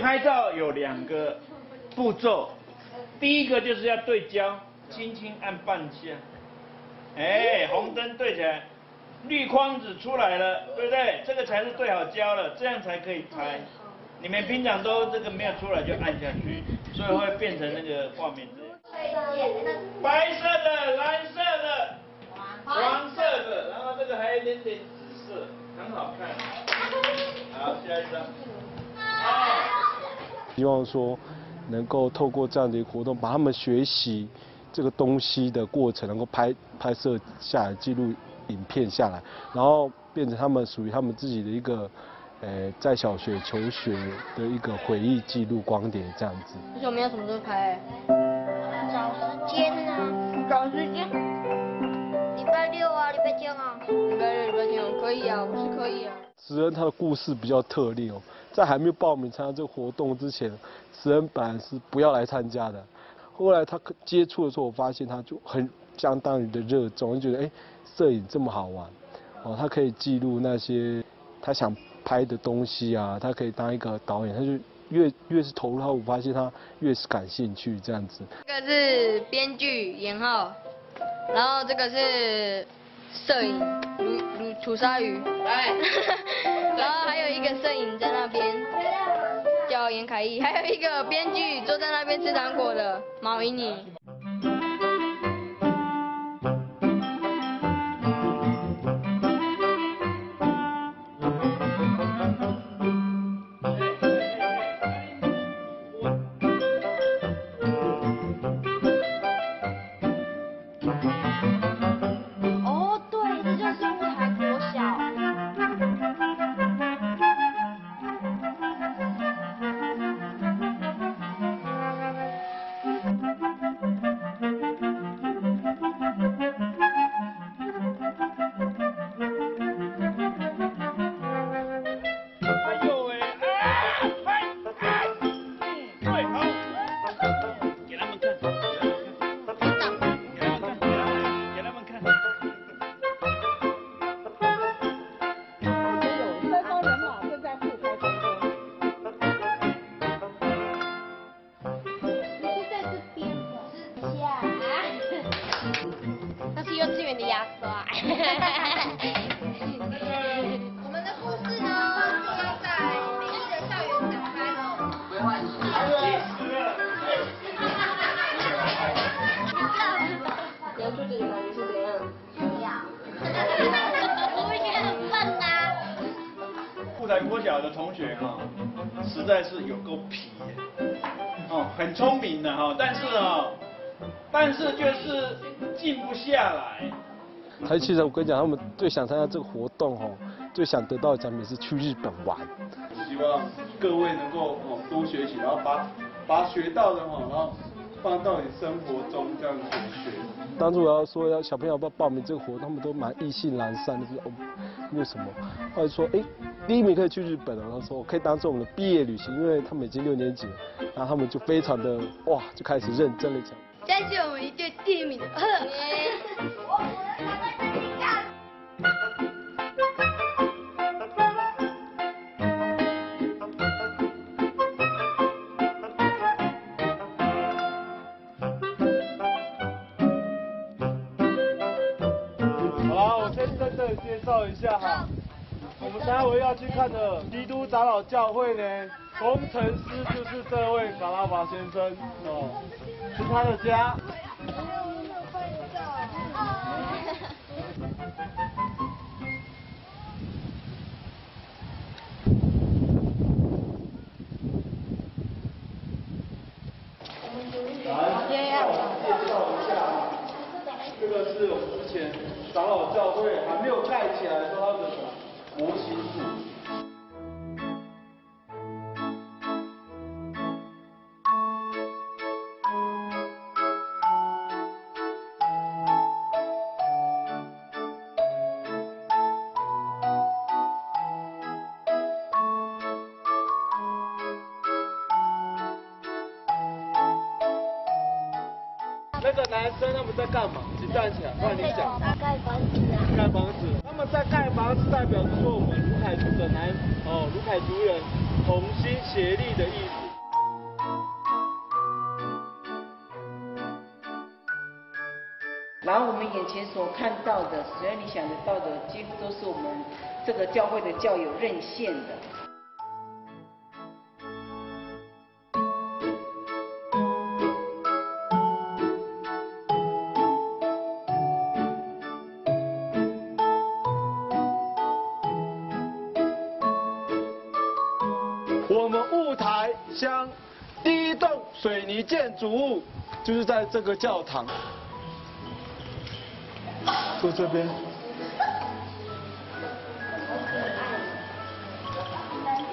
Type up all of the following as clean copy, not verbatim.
拍照有2个步骤，第一个就是要对焦，轻轻按半下，红灯对起来，绿框子出来了，对不对？这个才是对好焦了，这样才可以拍。你们平常都这个没有出来就按下去，所以会变成那个画面这样。白色的、蓝色的、黄色的，然后这个还有一点点紫色，很好看。好，下一张。希望说能够透过这样的一个活动，把他们学习这个东西的过程，能够拍摄下来，记录影片下来，然后变成他们属于他们自己的一个，在小学求学的一个回忆记录光点这样子。可是我们要什么时候拍？找时间啊，找时间。礼拜6啊，礼拜天啊。礼拜6、礼拜天可以啊，我是可以啊。慈恩他的故事比较特例哦，在还没有报名参加这个活动之前，慈恩本来是不要来参加的。后来他接触的时候，我发现他就很相当于的热衷，就觉得摄影这么好玩，哦，他可以记录那些他想拍的东西啊，他可以当一个导演，他就越是投入，我发现他越是感兴趣这样子。这个是编剧严浩，然后这个是摄影楚鲨鱼，然后还有一个摄影在那边叫严凯毅，还有一个编剧坐在那边吃糖果的毛依妮。哦，对，这就是雾台国小。哎呦喂，拍，对，好，给他们看，给他们看。有3艘人马正在护台成功。你是在这边的之下。那是幼稚园的牙刷。我们的故事呢，是要在美丽的校园展开哦。没关系。描述这个感觉是怎样？不要。我觉得很笨呐。雾台国小的同学哈，实在是有够皮耶，很聪明的哈，但是就是静不下来。其实我跟你讲，他们最想参加这个活动最想得到的奖品是去日本玩。希望各位能够多学习，然后把学到的然后放到你生活中这样子学。当初我要说小朋友要不要报名这个活动，他们都蛮意兴阑珊的，就是为什么？后来说第一名可以去日本了，然后说可以当做我们的毕业旅行，因为他们已经6年级了，然后他们就非常的就开始认真了起来。这是我们一队第1名的。好啦，我先在这里介绍一下哈，我们待会要去看的基督长老教会呢，工程师就是这位卡拉巴先生是他的家。这个是我们之前长老教会还没有盖起来的时候，它的模型组。那个男生他们在干嘛？请站起来，不然你讲。盖房子啊。盖房子。他们们在盖房子，代表着说我们卢凯族的卢凯族人同心协力的意思。然后我们眼前所看到的，只要你想得到的，几乎都是我们这个教会的教友认献的。我们雾台乡第一栋水泥建筑物就是在这个教堂，就这边。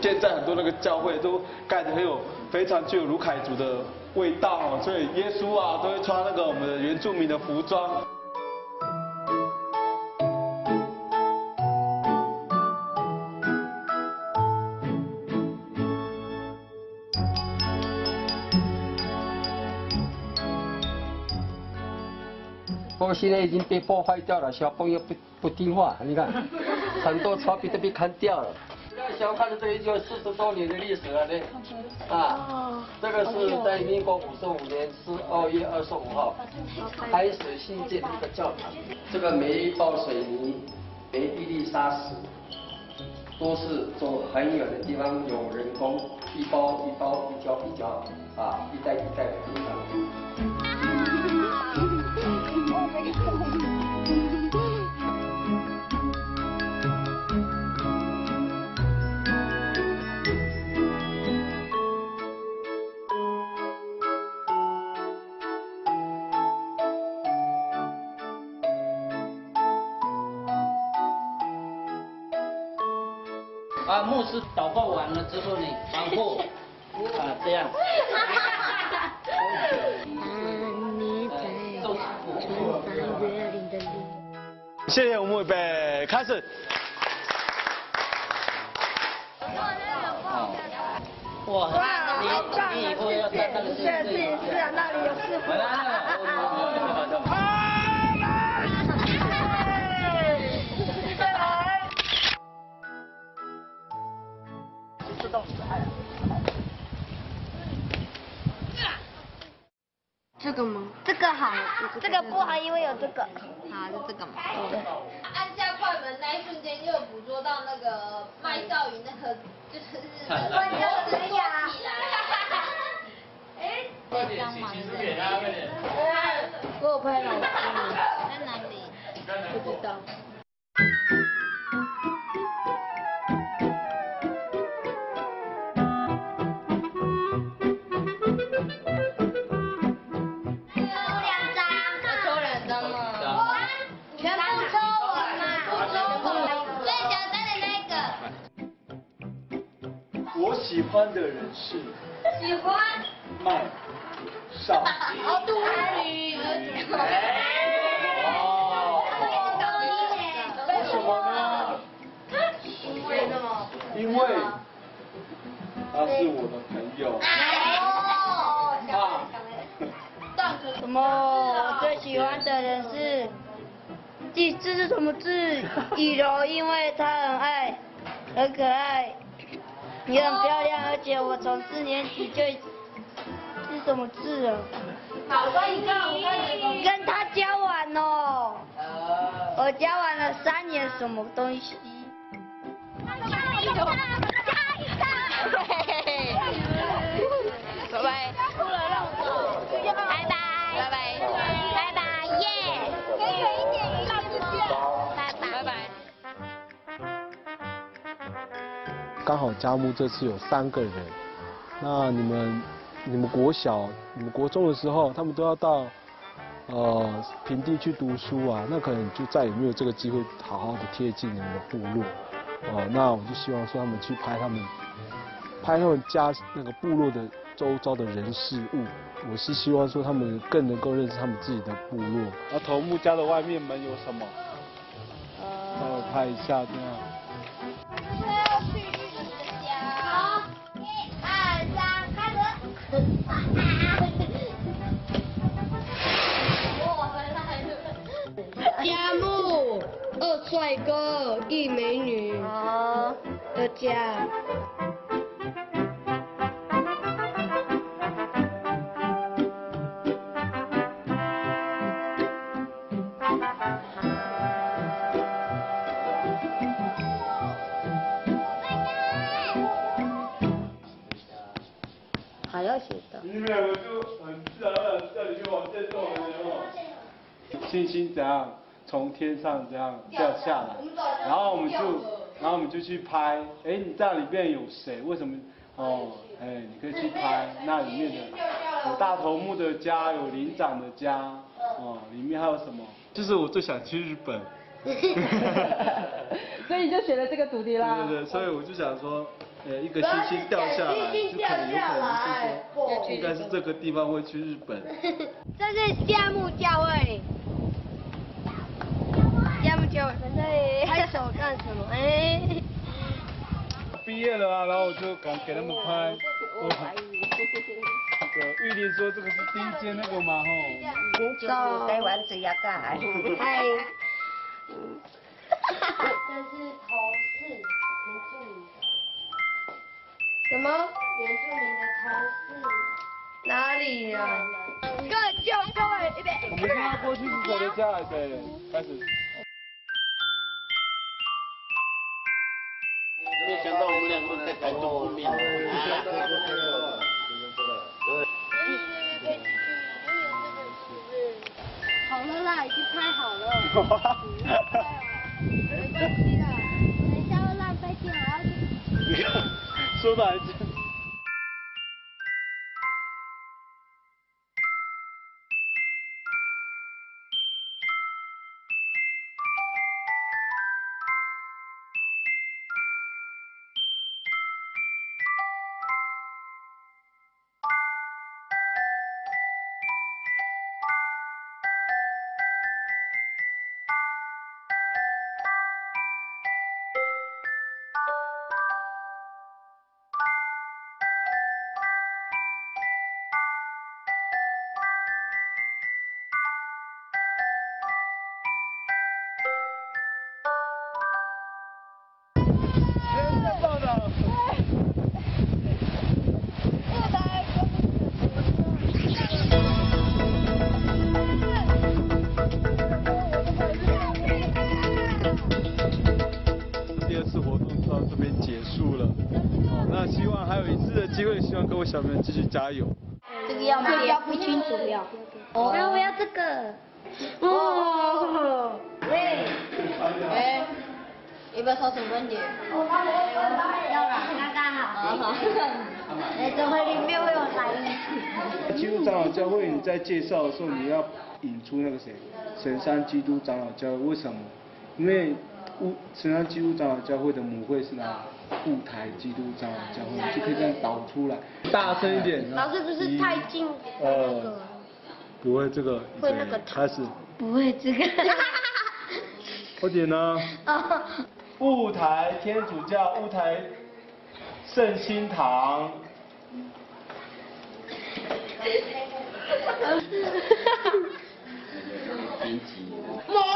现在很多那个教会都盖得非常具有卢凯族的味道哦，所以耶稣啊都会穿那个我们的原住民的服装。不过现在已经被破坏掉了，小朋友不听话，你看，很多草皮都被砍掉了。小看的这里就40多年的历史了呢，这个是在民国55年2月25号开始新建的一个教堂。这个每一包水泥、每一粒沙石，都是从很远的地方有人工一包一包一角一角一代一代的铺上去。牧师祷告完了之后呢，然后这样。谢谢我们预备，开始。哇，你以后要在那个是啊，那里有师傅。这个吗？这个好，这个不好，因为有这个。好，就这个嘛。按下快门那一瞬间，就有捕捉到那个麦少宇那个就是关掉的呀。哎，快点，请出给他，快点。我有拍老师，在哪里？不知道。我喜欢的人是麦少宇。杜宇。为什么呢？因为他是我的朋友。什么？我最喜欢的人是，这是什么字？雨柔，因为她很可爱，也很漂亮，而且我从4年级是什么字啊？好，我跟他交往哦，我交往了3年，什么东西？拜拜。拜拜，拜拜，耶！可以远一点，拜拜。刚好嘉木这次有3个人，那你们国小、你们国中的时候，他们都要到平地去读书啊，那可能就再也没有这个机会好好的贴近你们的部落。那我就希望说他们去拍他们家那个部落的周遭的人事物。我是希望说他们更能够认识他们自己的部落。那头目家的外面门有什么？帮我拍一下这样。好，1、2、3，开始。嘉木，2帅帅哥、一美女的家。还要写的。你们两个就很自然而然叫你去往这种人哦。星星怎样从天上这样掉下来，然后我们就去拍，哎，你这样里面有谁？为什么？哦，哎，你可以去拍那里面的有大头目的家，有林长的家，哦，里面还有什么？就是我最想去日本。所以你就选了这个主题啦。对，所以我就想说，一个星星掉下来，就可能是说，应该是这个地方会去日本。这是夏目教会。夏目教会在这里拍手干什么？哎。毕业了啊，然后我就赶给他们拍。那个玉林说这个是第一间那个嘛吼。走，台湾最要干。嗨。这是头饰，原住民的。什么？原住民的头饰。哪里呀？各位，预备。我们现在过去是谁的家？对，开始。没想到我们两个在台中碰面了。好了啦，已经拍好了。没关系啦，等一下会浪费电，还要去。你看，说的还真。第二次活动到这边结束了，好，那希望还有一次的机会，希望各位小朋友继续加油。这个要吗？要不清楚要。我要这个。哦。喂。哎。要不要烧成分点？要了，刚刚好。好。等会里面会有来宾。基督长老教会，你在介绍的时候，你要引出那个谁，神山基督长老教会，为什么？因为神山基督长老教会的母会是哪？雾台基督长老教会，你就可以这样导出来，大声一点。老师不是太近那个。不会这个。会那个。开始。不会这个。快点呢。雾台天主教雾台圣心堂。编辑。魔